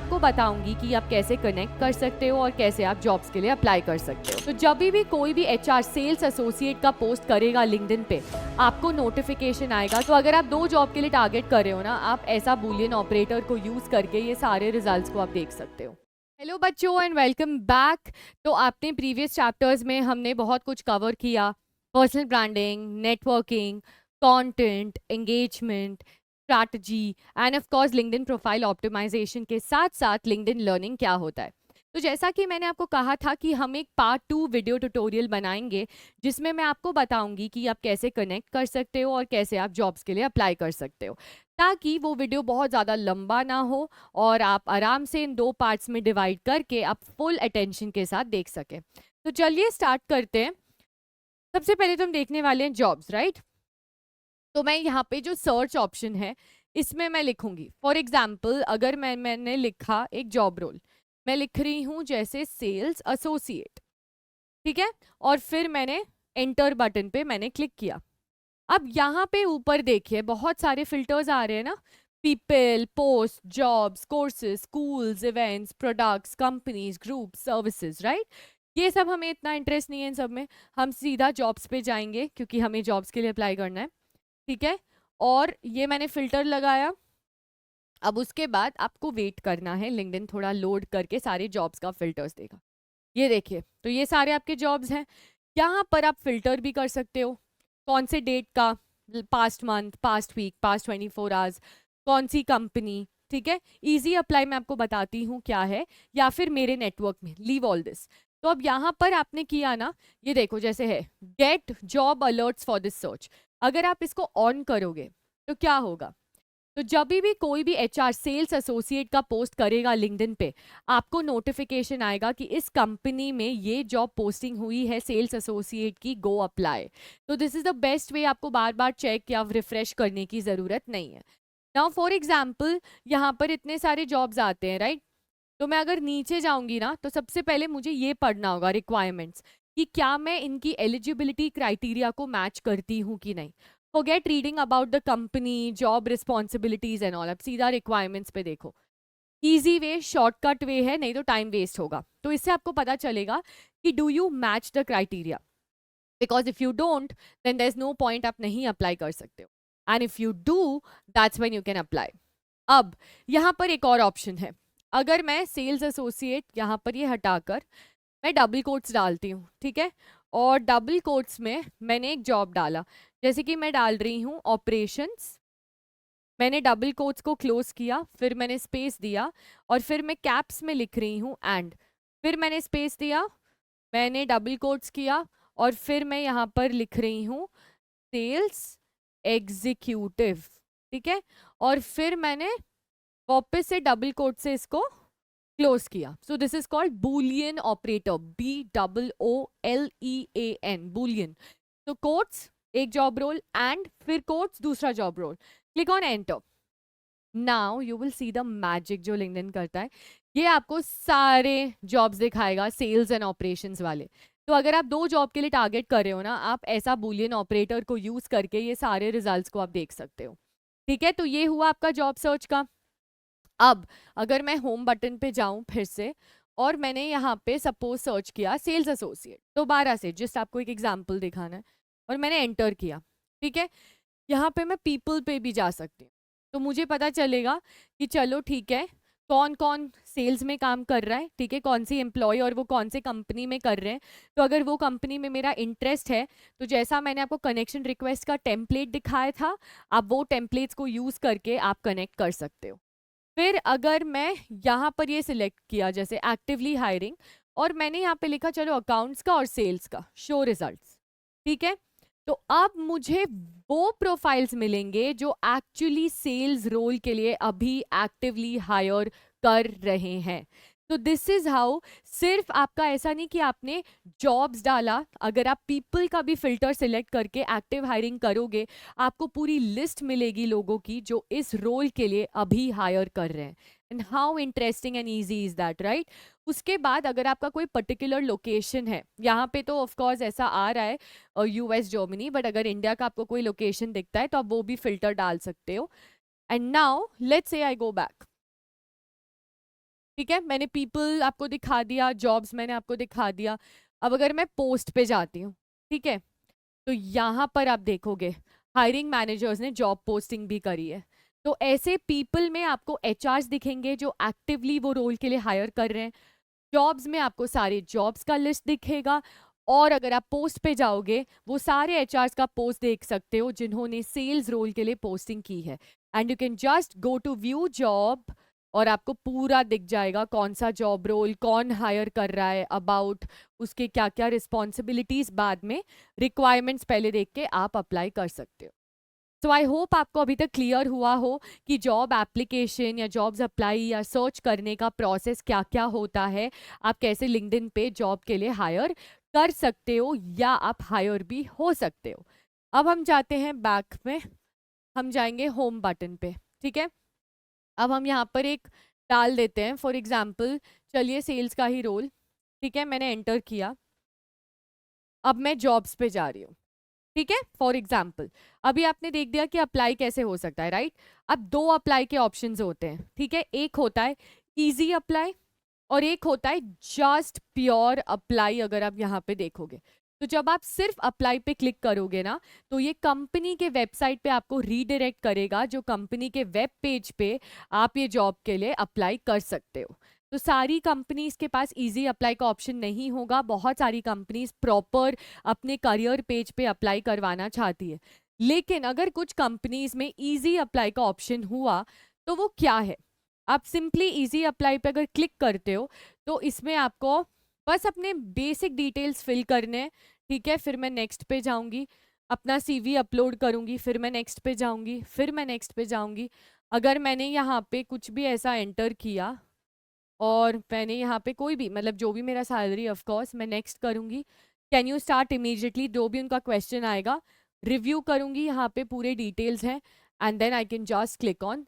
आपको बताऊंगी कि आप कैसे कनेक्ट कर सकते हो और कैसे आप जॉब्स के लिए अप्लाई कर सकते हो। तो जब भी कोई भी एचआर सेल्स एसोसिएट का पोस्ट करेगा लिंक्डइन पे, आपको नोटिफिकेशन आएगा। तो अगर आप 2 जॉब के लिए टारगेट कर रहे हो ना, आप ऐसा बूलियन ऑपरेटर को यूज करके ये सारे रिजल्ट्स को आप देख सकते हो। हेलो बच्चों एंड वेलकम बैक। तो आपने प्रीवियस चैप्टर्स में हमने बहुत कुछ कवर किया, personal branding, networking, content, engagement, strategy and of course LinkedIn profile optimisation के साथ साथ लिंक्डइन लर्निंग क्या होता है। तो जैसा कि मैंने आपको कहा था कि हम एक पार्ट 2 वीडियो ट्यूटोरियल बनाएंगे जिसमें मैं आपको बताऊंगी कि आप कैसे कनेक्ट कर सकते हो और कैसे आप जॉब्स के लिए अप्लाई कर सकते हो, ताकि वो वीडियो बहुत ज़्यादा लंबा ना हो और आप आराम से इन 2 पार्ट्स में डिवाइड करके आप फुल अटेंशन के साथ देख सकें। तो चलिए स्टार्ट करते हैं। सबसे पहले तो हम देखने वाले हैं जॉब्स, राइट। तो मैं यहाँ पे जो सर्च ऑप्शन है इसमें मैं लिखूंगी, फॉर एग्जाम्पल अगर मैंने लिखा एक जॉब रोल, मैं लिख रही हूँ जैसे सेल्स एसोसिएट, ठीक है, और फिर मैंने एंटर बटन पे मैंने क्लिक किया। अब यहाँ पे ऊपर देखिए बहुत सारे फिल्टर्स आ रहे हैं ना, people, post, jobs, courses, schools, events, products, companies, group, services, right. ये सब हमें इतना इंटरेस्ट नहीं है इन सब में, हम सीधा जॉब्स पे जाएंगे क्योंकि हमें जॉब्स के लिए अप्लाई करना है, ठीक है। और ये मैंने फिल्टर लगाया। अब उसके बाद आपको वेट करना है, लिंक्डइन थोड़ा लोड करके सारे जॉब्स का फिल्टर्स देगा। ये देखिए, तो ये सारे आपके जॉब्स हैं। यहाँ पर आप फिल्टर भी कर सकते हो, कौन से डेट का, past month, past week, past 24 hours, कौन सी कंपनी, ठीक है। इजी अप्लाई मैं आपको बताती हूँ क्या है, या फिर मेरे नेटवर्क में लीव ऑल दिस। तो अब यहाँ पर आपने किया ना, ये देखो जैसे है get job alerts for this search, अगर आप इसको ऑन करोगे तो क्या होगा। तो जब भी कोई भी एचआर सेल्स एसोसिएट का पोस्ट करेगा लिंक्डइन पे, आपको नोटिफिकेशन आएगा कि इस कंपनी में ये जॉब पोस्टिंग हुई है सेल्स एसोसिएट की, गो अप्लाई। तो this is the best way, आपको बार बार चेक या रिफ्रेश करने की ज़रूरत नहीं है। नाउ फॉर एग्जाम्पल यहाँ पर इतने सारे जॉब्स आते हैं, राइट। तो मैं अगर नीचे जाऊंगी ना, तो सबसे पहले मुझे ये पढ़ना होगा रिक्वायरमेंट्स, कि क्या मैं इनकी एलिजिबिलिटी क्राइटेरिया को मैच करती हूँ कि नहीं। Forget reading about the company, job responsibilities and all, अब सीधा रिक्वायरमेंट्स पे देखो। इजी वे, शॉर्टकट वे है, नहीं तो टाइम वेस्ट होगा। तो इससे आपको पता चलेगा कि do you match the criteria, because if you don't then there is no point, आप नहीं अप्लाई कर सकते हो, and if you do that's when you can apply. अब यहाँ पर एक और ऑप्शन है, अगर मैं सेल्स एसोसिएट यहाँ पर ये हटाकर मैं डबल कोट्स डालती हूँ, ठीक है, और डबल कोट्स में मैंने एक जॉब डाला, जैसे कि मैं डाल रही हूँ ऑपरेशंस, मैंने डबल कोट्स को क्लोज किया, फिर मैंने स्पेस दिया, और फिर मैं कैप्स में लिख रही हूँ एंड, फिर मैंने स्पेस दिया, मैंने डबल कोट्स किया, और फिर मैं यहाँ पर लिख रही हूँ सेल्स एग्जीक्यूटिव, ठीक है, और फिर मैंने वापस से डबल कोट से इसको क्लोज किया। So this is called Boolean operator, BOOLEAN, Boolean. तो कोट्स एक जॉब रोल एंड फिर कोट्स दूसरा job role, click on enter. Now you will see the magic जो लिंक्डइन करता है, ये आपको सारे जॉब्स दिखाएगा सेल्स एंड ऑपरेशंस वाले। तो अगर आप 2 जॉब के लिए टारगेट कर रहे हो ना, आप ऐसा बूलियन ऑपरेटर को यूज करके ये सारे रिजल्ट्स को आप देख सकते हो, ठीक है। तो ये हुआ आपका जॉब सर्च का। अब अगर मैं होम बटन पे जाऊं फिर से, और मैंने यहाँ पे सपोज सर्च किया सेल्स एसोसिएट, दोबारा से जस्ट आपको एक एग्जांपल दिखाना है, और मैंने एंटर किया, ठीक है। यहाँ पे मैं पीपल पे भी जा सकती हूँ, तो मुझे पता चलेगा कि चलो ठीक है, कौन कौन सेल्स में काम कर रहा है, ठीक है, कौन सी एम्प्लॉय और वो कौन से कंपनी में कर रहे हैं। तो अगर वो कंपनी में मेरा इंटरेस्ट है, तो जैसा मैंने आपको कनेक्शन रिक्वेस्ट का टेम्पलेट दिखाया था, आप वो टेम्पलेट्स को यूज करके आप कनेक्ट कर सकते हो। फिर अगर मैं यहाँ पर ये सिलेक्ट किया जैसे एक्टिवली हायरिंग, और मैंने यहाँ पे लिखा चलो अकाउंट्स का और सेल्स का, शो रिजल्ट्स, ठीक है। तो अब मुझे वो प्रोफाइल्स मिलेंगे जो एक्चुअली सेल्स रोल के लिए अभी एक्टिवली हायर कर रहे हैं। तो दिस इज हाउ, सिर्फ आपका ऐसा नहीं कि आपने जॉब्स डाला, अगर आप पीपल का भी फिल्टर सिलेक्ट करके एक्टिव हायरिंग करोगे, आपको पूरी लिस्ट मिलेगी लोगों की जो इस रोल के लिए अभी हायर कर रहे हैं। And how interesting and easy is that, right. उसके बाद अगर आपका कोई पर्टिकुलर लोकेशन है, यहाँ पे तो ऑफ कोर्स ऐसा आ रहा है US जर्मनी, बट अगर इंडिया का आपको कोई लोकेशन दिखता है तो आप वो भी फिल्टर डाल सकते हो। And now let's say I go back, ठीक है, मैंने पीपल आपको दिखा दिया, जॉब्स मैंने आपको दिखा दिया। अब अगर मैं पोस्ट पे जाती हूँ, ठीक है, तो यहाँ पर आप देखोगे हायरिंग मैनेजर्स ने जॉब पोस्टिंग भी करी है। तो ऐसे पीपल में आपको एचआरस दिखेंगे जो एक्टिवली वो रोल के लिए हायर कर रहे हैं। जॉब्स में आपको सारे जॉब्स का लिस्ट दिखेगा। और अगर आप पोस्ट पे जाओगे, वो सारे एचआरस का पोस्ट देख सकते हो जिन्होंने सेल्स रोल के लिए पोस्टिंग की है। And you can just go to view job और आपको पूरा दिख जाएगा कौन सा जॉब रोल, कौन हायर कर रहा है, अबाउट उसके क्या क्या रिस्पॉन्सिबिलिटीज, बाद में रिक्वायरमेंट्स पहले देख के आप अप्लाई कर सकते हो। सो आई होप आपको अभी तक क्लियर हुआ हो कि जॉब एप्लीकेशन या जॉब्स अप्लाई या सर्च करने का प्रोसेस क्या क्या होता है, आप कैसे लिंक्डइन पे जॉब के लिए हायर कर सकते हो या आप हायर भी हो सकते हो। अब हम जाते हैं बैक में, हम जाएंगे होम बटन पे। ठीक है, अब हम यहाँ पर एक डाल देते हैं, फॉर एग्जाम्पल चलिए सेल्स का ही रोल। ठीक है, मैंने एंटर किया, अब मैं जॉब्स पे जा रही हूँ। ठीक है, फॉर एग्जाम्पल अभी आपने देख दिया कि अप्लाई कैसे हो सकता है, राइट। अब दो अप्लाई के ऑप्शंस होते हैं, ठीक है, एक होता है इजी अप्लाई और एक होता है जस्ट प्योर अप्लाई। अगर आप यहाँ पे देखोगे तो जब आप सिर्फ अप्लाई पे क्लिक करोगे ना, तो ये कंपनी के वेबसाइट पे आपको रीडायरेक्ट करेगा, जो कंपनी के वेब पेज पे आप ये जॉब के लिए अप्लाई कर सकते हो। तो सारी कंपनीज के पास इजी अप्लाई का ऑप्शन नहीं होगा, बहुत सारी कंपनीज प्रॉपर अपने करियर पेज पे अप्लाई करवाना चाहती है। लेकिन अगर कुछ कंपनीज में इजी अप्लाई का ऑप्शन हुआ तो वो क्या है, आप सिंपली इजी अप्लाई पे अगर क्लिक करते हो तो इसमें आपको बस अपने बेसिक डिटेल्स फिल करने हैं। ठीक है, फिर मैं नेक्स्ट पे जाऊंगी, अपना सीवी अपलोड करूंगी, फिर मैं नेक्स्ट पे जाऊंगी, फिर मैं नेक्स्ट पे जाऊंगी। अगर मैंने यहाँ पे कुछ भी ऐसा एंटर किया और मैंने यहाँ पे कोई भी मतलब जो भी मेरा सैलरी, ऑफ कोर्स मैं नेक्स्ट करूँगी। कैन यू स्टार्ट इमीडिएटली, जो भी उनका क्वेश्चन आएगा रिव्यू करूँगी, यहाँ पे पूरे डिटेल्स हैं, and then I can just click on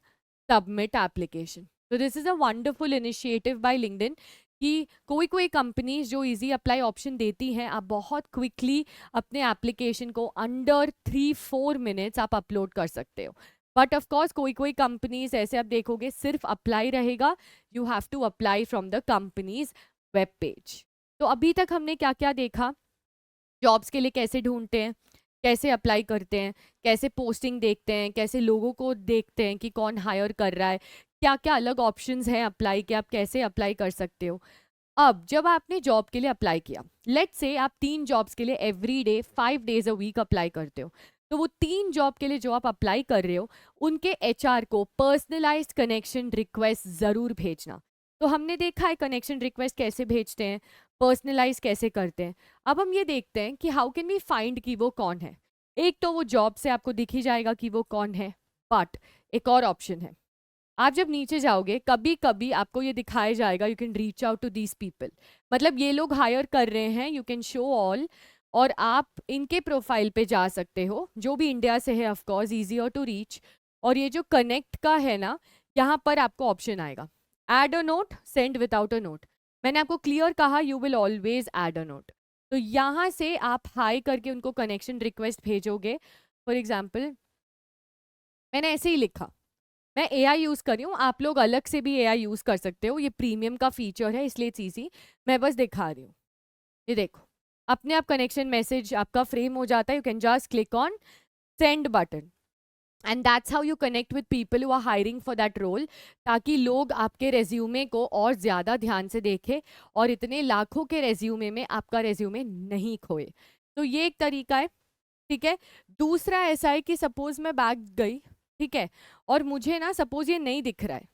submit application. तो this is a wonderful initiative by LinkedIn कि कोई कोई कंपनीज जो इजी अप्लाई ऑप्शन देती हैं, आप बहुत क्विकली अपने एप्लीकेशन को अंडर 3-4 मिनट्स आप अपलोड कर सकते हो। बट ऑफ कोर्स कोई कोई कंपनीज ऐसे आप देखोगे सिर्फ अप्लाई रहेगा, you have to apply from the companies web page. तो अभी तक हमने क्या क्या देखा, जॉब्स के लिए कैसे ढूंढते हैं, कैसे अप्लाई करते हैं, कैसे पोस्टिंग देखते हैं, कैसे लोगों को देखते हैं कि कौन हायर कर रहा है, क्या क्या अलग ऑप्शंस हैं अप्लाई के, आप कैसे अप्लाई कर सकते हो। अब जब आपने जॉब के लिए अप्लाई किया, लेट्स से आप 3 जॉब्स के लिए every day 5 days a week apply करते हो, तो वो 3 जॉब के लिए जो आप अप्लाई कर रहे हो उनके एचआर को पर्सनलाइज्ड कनेक्शन रिक्वेस्ट ज़रूर भेजना। तो हमने देखा है कनेक्शन रिक्वेस्ट कैसे भेजते हैं, पर्सनलाइज कैसे करते हैं। अब हम ये देखते हैं कि हाउ कैन वी फाइंड कि वो कौन है। एक तो वो जॉब से आपको दिख ही जाएगा कि वो कौन है, बट एक और ऑप्शन है, आप जब नीचे जाओगे कभी कभी आपको ये दिखाया जाएगा you can reach out to these people, मतलब ये लोग हायर कर रहे हैं, यू कैन शो ऑल, और आप इनके प्रोफाइल पे जा सकते हो जो भी इंडिया से है, of course easier to reach. और ये जो कनेक्ट का है ना, यहाँ पर आपको ऑप्शन आएगा add a note, send without a note. मैंने आपको क्लियर कहा you will always add a note. तो यहाँ से आप हाई करके उनको कनेक्शन रिक्वेस्ट भेजोगे। फॉर एग्जाम्पल मैंने ऐसे ही लिखा, मैं एआई यूज़ कर रही हूँ, आप लोग अलग से भी एआई यूज़ कर सकते हो, ये प्रीमियम का फीचर है इसलिए इजी, मैं बस दिखा रही हूँ। ये देखो अपने आप कनेक्शन मैसेज आपका फ्रेम हो जाता है, you can just click on send button and that's how you connect with people who are hiring for that role, ताकि लोग आपके रेज्यूमे को और ज़्यादा ध्यान से देखें और इतने लाखों के रेज्यूमे में आपका रेज्यूमे नहीं खोए। तो ये एक तरीका है। ठीक है, दूसरा ऐसा है कि सपोज मैं बैक गई, ठीक है, और मुझे ना सपोज ये नहीं दिख रहा है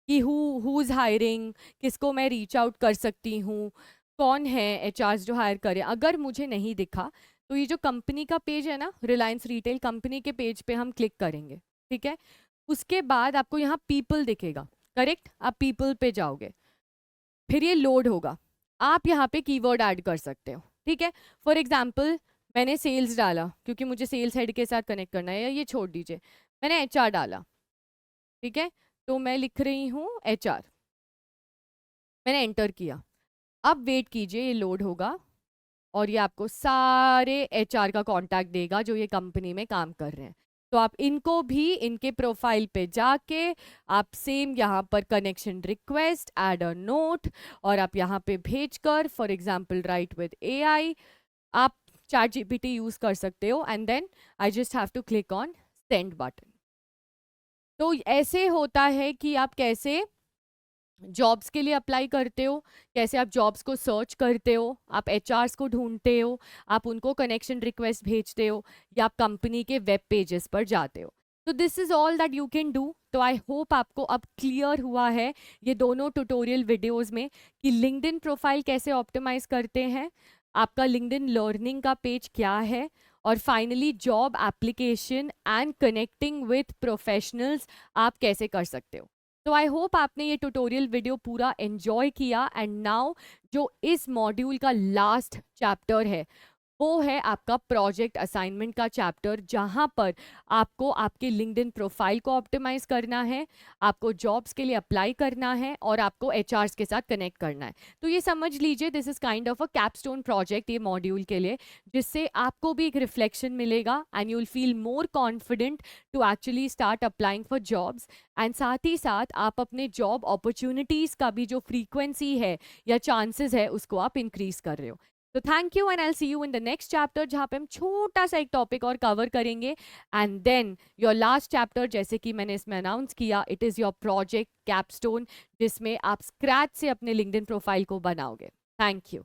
कि हु इज हायरिंग, किसको मैं रीच आउट कर सकती हूँ, कौन है एचआर जो हायर करे, अगर मुझे नहीं दिखा तो ये जो कंपनी का पेज है ना, रिलायंस रिटेल कंपनी के पेज पे हम क्लिक करेंगे। ठीक है, उसके बाद आपको यहाँ पीपल दिखेगा, करेक्ट, आप पीपल पे जाओगे, फिर ये लोड होगा, आप यहाँ पे कीवर्ड ऐड कर सकते हो। ठीक है, फॉर एग्जाम्पल मैंने सेल्स डाला क्योंकि मुझे सेल्स हेड के साथ कनेक्ट करना है, या ये छोड़ दीजिए, मैंने एचआर डाला। ठीक है, तो मैं लिख रही हूँ एचआर, मैंने एंटर किया, अब वेट कीजिए ये लोड होगा और ये आपको सारे एचआर का कांटेक्ट देगा जो ये कंपनी में काम कर रहे हैं। तो आप इनको भी इनके प्रोफाइल पे जाके आप सेम यहाँ पर connection request add a note और आप यहाँ पे भेजकर for example write with AI आप चैट जीपीटी यूज कर सकते हो and then I just have to click on send button. तो ऐसे होता है कि आप कैसे जॉब्स के लिए अप्लाई करते हो, कैसे आप जॉब्स को सर्च करते हो, आप एचआरस को ढूंढते हो, आप उनको कनेक्शन रिक्वेस्ट भेजते हो या आप कंपनी के वेब पेजेस पर जाते हो। तो this is all that you can do. तो आई होप आपको अब क्लियर हुआ है ये दोनों ट्यूटोरियल वीडियोस में कि लिंक्डइन प्रोफाइल कैसे ऑप्टिमाइज करते हैं, आपका लिंक्डइन लर्निंग का पेज क्या है, और finally job application and connecting with professionals आप कैसे कर सकते हो। तो आई होप आपने ये ट्यूटोरियल वीडियो पूरा एंजॉय किया एंड नाउ जो इस मॉड्यूल का लास्ट चैप्टर है वो है आपका प्रोजेक्ट असाइनमेंट का चैप्टर, जहां पर आपको आपके लिंक्डइन प्रोफाइल को ऑप्टिमाइज करना है, आपको जॉब्स के लिए अप्लाई करना है और आपको एचआरस के साथ कनेक्ट करना है। तो ये समझ लीजिए this is kind of a capstone project ये मॉड्यूल के लिए, जिससे आपको भी एक रिफ्लेक्शन मिलेगा and you will feel more confident to actually start applying for jobs. And साथ ही साथ आप अपने जॉब अपॉर्चुनिटीज़ का भी जो फ्रीक्वेंसी है या चांसेस है उसको आप इंक्रीज कर रहे हो। तो thank you and I see you in the next chapter, जहाँ पे हम छोटा सा एक टॉपिक और कवर करेंगे and then your last chapter, जैसे कि मैंने इसमें अनाउंस किया, it is your project capstone, जिसमें आप स्क्रैच से अपने लिंक्डइन प्रोफाइल को बनाओगे। Thank you.